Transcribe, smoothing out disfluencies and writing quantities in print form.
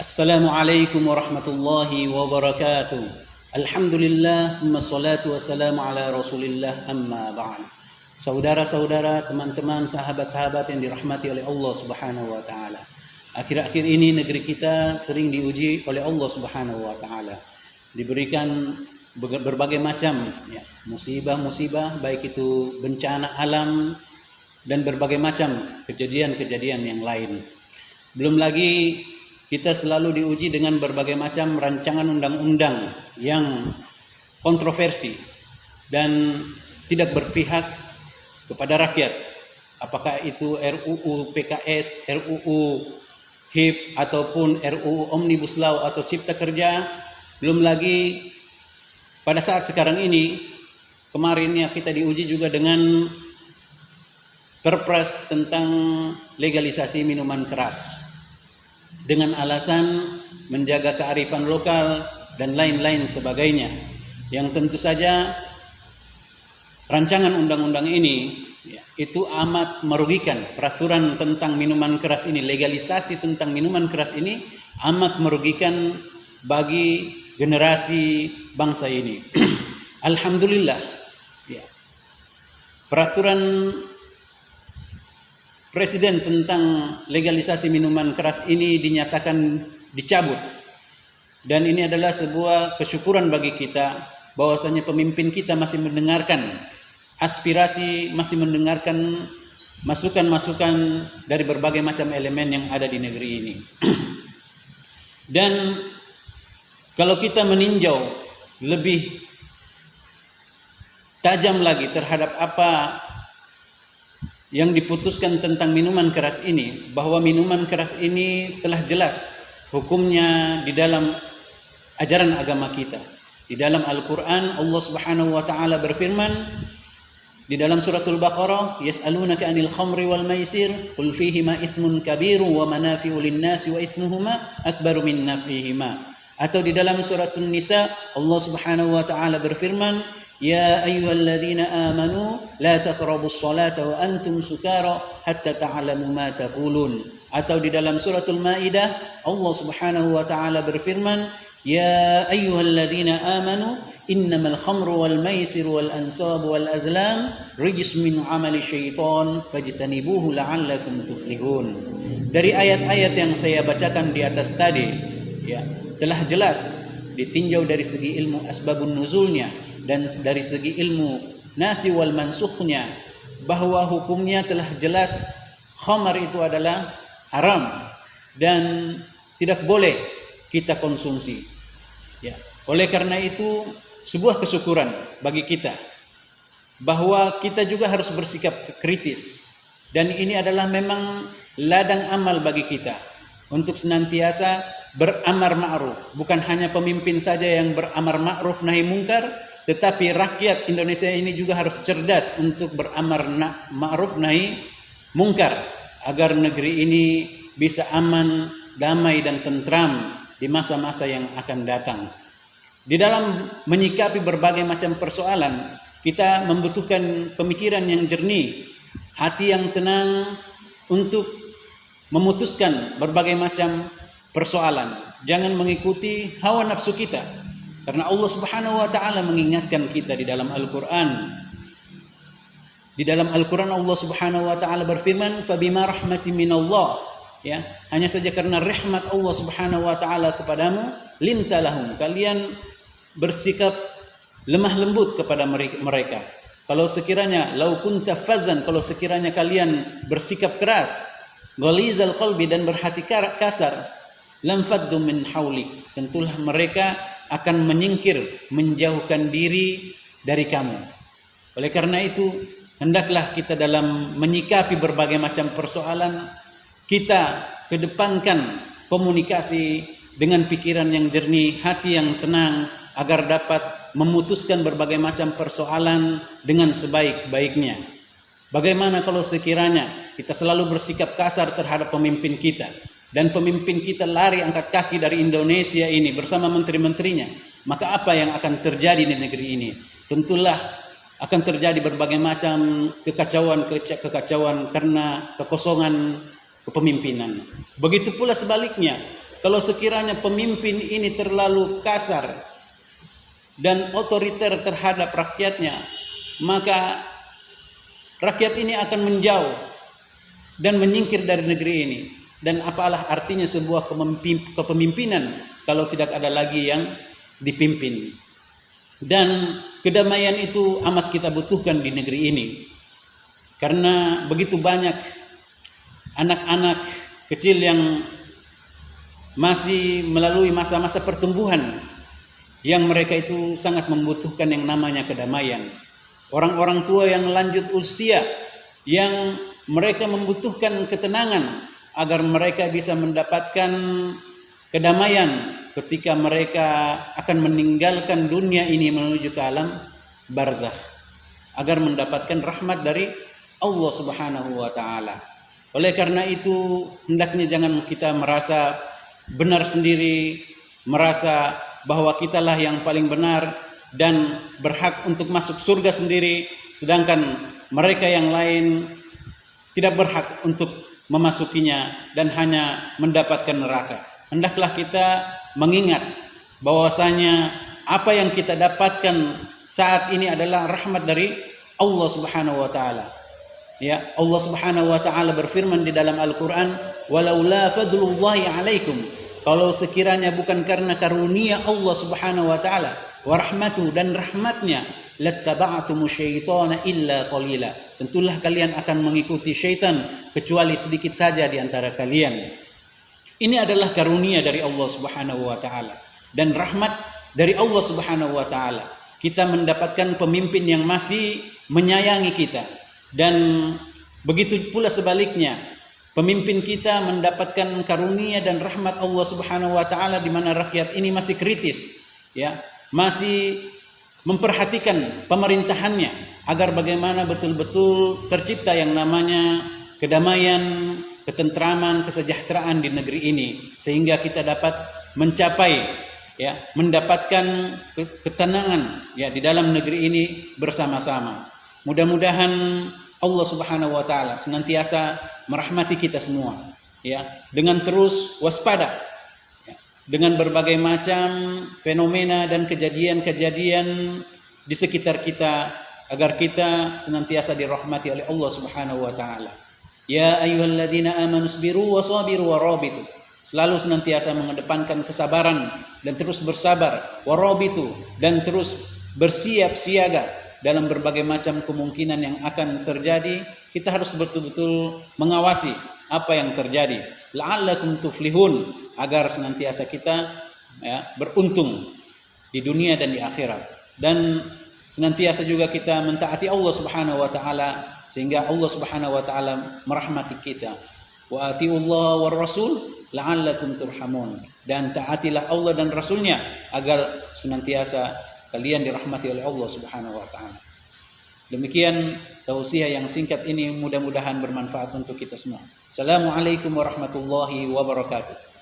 Assalamualaikum warahmatullahi wabarakatuh. Alhamdulillah, thumma salatu wassalamu ala rasulillah, amma ba'd. Saudara-saudara, teman-teman, sahabat-sahabat yang dirahmati oleh Allah subhanahu wa ta'ala. Akhir-akhir ini negeri kita sering diuji oleh Allah subhanahu wa ta'ala. Diberikan berbagai macam musibah-musibah, baik itu bencana alam dan berbagai macam kejadian-kejadian yang lain. Belum lagi kita selalu diuji dengan berbagai macam rancangan undang-undang yang kontroversi dan tidak berpihak kepada rakyat. Apakah itu RUU PKS, RUU HIP ataupun RUU Omnibus Law atau Cipta Kerja. Belum lagi pada saat sekarang ini, kemarinnya kita diuji juga dengan Perpres tentang legalisasi minuman keras, dengan alasan menjaga kearifan lokal dan lain-lain sebagainya, yang tentu saja rancangan undang-undang ini itu amat merugikan. Peraturan tentang minuman keras ini, legalisasi tentang minuman keras ini amat merugikan bagi generasi bangsa ini. Alhamdulillah, peraturan Presiden tentang legalisasi minuman keras ini dinyatakan dicabut. Dan ini adalah sebuah kesyukuran bagi kita bahwasanya pemimpin kita masih mendengarkan aspirasi, masih mendengarkan masukan-masukan dari berbagai macam elemen yang ada di negeri ini. Dan kalau kita meninjau lebih tajam lagi terhadap apa yang diputuskan tentang minuman keras ini, bahwa minuman keras ini telah jelas hukumnya di dalam ajaran agama kita. Di dalam Al-Quran, Allah Subhanahu wa ta'ala berfirman di dalam suratul Baqarah, yas'alunaka 'anil khamri wal maisir qul fihima itsmun kabirun wa manafi'u lin-nasi wa itsmuhuma akbaru min naf'ihima. Atau di dalam suratul Nisa, Allah Subhanahu wa ta'ala berfirman, ya ayyuhalladzina amanu la taqrabus salata wa antum sukara hatta ta'lamu ma taqulun. Atau di dalam suratul Maidah, Allah Subhanahu wa ta'ala berfirman, ya ayyuhalladzina amanu innamal khamru wal maisiru wal ansabu wal azlam rijs min amali syaitan fajtanibuhu la'allakum tuflihun. Dari ayat-ayat yang saya bacakan di atas tadi, telah jelas ditinjau dari segi ilmu asbabun nuzulnya dan dari segi ilmu nasi wal mansukhnya, bahwa hukumnya telah jelas. Khamar itu adalah haram dan tidak boleh kita konsumsi. Oleh karena itu sebuah kesyukuran bagi kita bahwa kita juga harus bersikap kritis, dan ini adalah memang ladang amal bagi kita untuk senantiasa beramar ma'ruf. Bukan hanya pemimpin saja yang beramar ma'ruf nahi mungkar, tetapi rakyat Indonesia ini juga harus cerdas untuk beramar ma'ruf nahi mungkar, agar negeri ini bisa aman, damai dan tentram di masa-masa yang akan datang. Di dalam menyikapi berbagai macam persoalan, kita membutuhkan pemikiran yang jernih, hati yang tenang untuk memutuskan berbagai macam persoalan. Jangan mengikuti hawa nafsu kita, karena Allah Subhanahu wa ta'ala mengingatkan kita di dalam Al-Quran. Di dalam Al-Quran Allah Subhanahu wa ta'ala berfirman, fabima rahmati minallah, hanya saja karena rahmat Allah Subhanahu wa ta'ala kepadamu, lintalahum, kalian bersikap lemah lembut kepada mereka. Kalau sekiranya lau kunta fazzan, kalau sekiranya kalian bersikap keras, ghalizal qalbi, dan berhati kasar, lam faddu min haulik, tentulah mereka akan menyingkir, menjauhkan diri dari kamu. Oleh karena itu, hendaklah kita dalam menyikapi berbagai macam persoalan, kita kedepankan komunikasi dengan pikiran yang jernih, hati yang tenang, agar dapat memutuskan berbagai macam persoalan dengan sebaik-baiknya. Bagaimana kalau sekiranya kita selalu bersikap kasar terhadap pemimpin kita, dan pemimpin kita lari angkat kaki dari Indonesia ini bersama menteri-menterinya, maka apa yang akan terjadi di negeri ini? Tentulah akan terjadi berbagai macam kekacauan karena kekosongan kepemimpinan. Begitu pula sebaliknya, Kalau sekiranya pemimpin ini terlalu kasar dan otoriter terhadap rakyatnya, maka rakyat ini akan menjauh dan menyingkir dari negeri ini. Dan apalah artinya sebuah kepemimpinan kalau tidak ada lagi yang dipimpin. Dan kedamaian itu amat kita butuhkan di negeri ini. Karena begitu banyak anak-anak kecil yang masih melalui masa-masa pertumbuhan, yang mereka itu sangat membutuhkan yang namanya kedamaian. Orang-orang tua yang lanjut usia, yang mereka membutuhkan ketenangan agar mereka bisa mendapatkan kedamaian ketika mereka akan meninggalkan dunia ini menuju ke alam barzakh, agar mendapatkan rahmat dari Allah Subhanahu wa taala. Oleh karena itu, hendaknya jangan kita merasa benar sendiri, merasa bahwa kitalah yang paling benar dan berhak untuk masuk surga sendiri, sedangkan mereka yang lain tidak berhak untuk memasukinya dan hanya mendapatkan neraka. Hendaklah kita mengingat bahwasanya apa yang kita dapatkan saat ini adalah rahmat dari Allah Subhanahu wa taala. Ya, Allah Subhanahu wa taala berfirman di dalam Al-Qur'an, "Walaula fadlullahi 'alaikum." Kalau sekiranya bukan karena karunia Allah Subhanahu wa taala wa rahmatuhu dan rahmatnya, lattaba'tumu syaitana illa qalila. Tentulah kalian akan mengikuti syaitan kecuali sedikit saja di antara kalian. Ini adalah karunia dari Allah Subhanahu wa taala dan rahmat dari Allah Subhanahu wa taala. Kita mendapatkan pemimpin yang masih menyayangi kita. Dan begitu pula sebaliknya, pemimpin kita mendapatkan karunia dan rahmat Allah Subhanahu wa taala di mana rakyat ini masih kritis, ya, masih memperhatikan pemerintahannya agar bagaimana betul-betul tercipta yang namanya kedamaian, ketentraman, kesejahteraan di negeri ini, sehingga kita dapat mencapai, ya, mendapatkan ketenangan, ya, di dalam negeri ini bersama-sama. Mudah-mudahan Allah Subhanahu wa taala senantiasa merahmati kita semua, ya, dengan terus waspada, ya, dengan berbagai macam fenomena dan kejadian-kejadian di sekitar kita, agar kita senantiasa dirahmati oleh Allah Subhanahu wa taala. Ya ayyuhalladzina amanu sabiru wasabiru warabitu. Selalu senantiasa mengedepankan kesabaran dan terus bersabar, warabitu, dan terus bersiap siaga dalam berbagai macam kemungkinan yang akan terjadi. Kita harus betul-betul mengawasi apa yang terjadi. La'allakum tuflihun, agar senantiasa kita, ya, beruntung di dunia dan di akhirat. Dan senantiasa juga kita mentaati Allah Subhanahu wa taala sehingga Allah Subhanahu wa taala merahmati kita. Wa atiullah war rasul la'allakum turhamun. Dan taatilah Allah dan Rasulnya agar senantiasa kalian dirahmati oleh Allah Subhanahu wa taala. Demikian tausiah yang singkat ini, mudah-mudahan bermanfaat untuk kita semua. Assalamualaikum warahmatullahi wabarakatuh.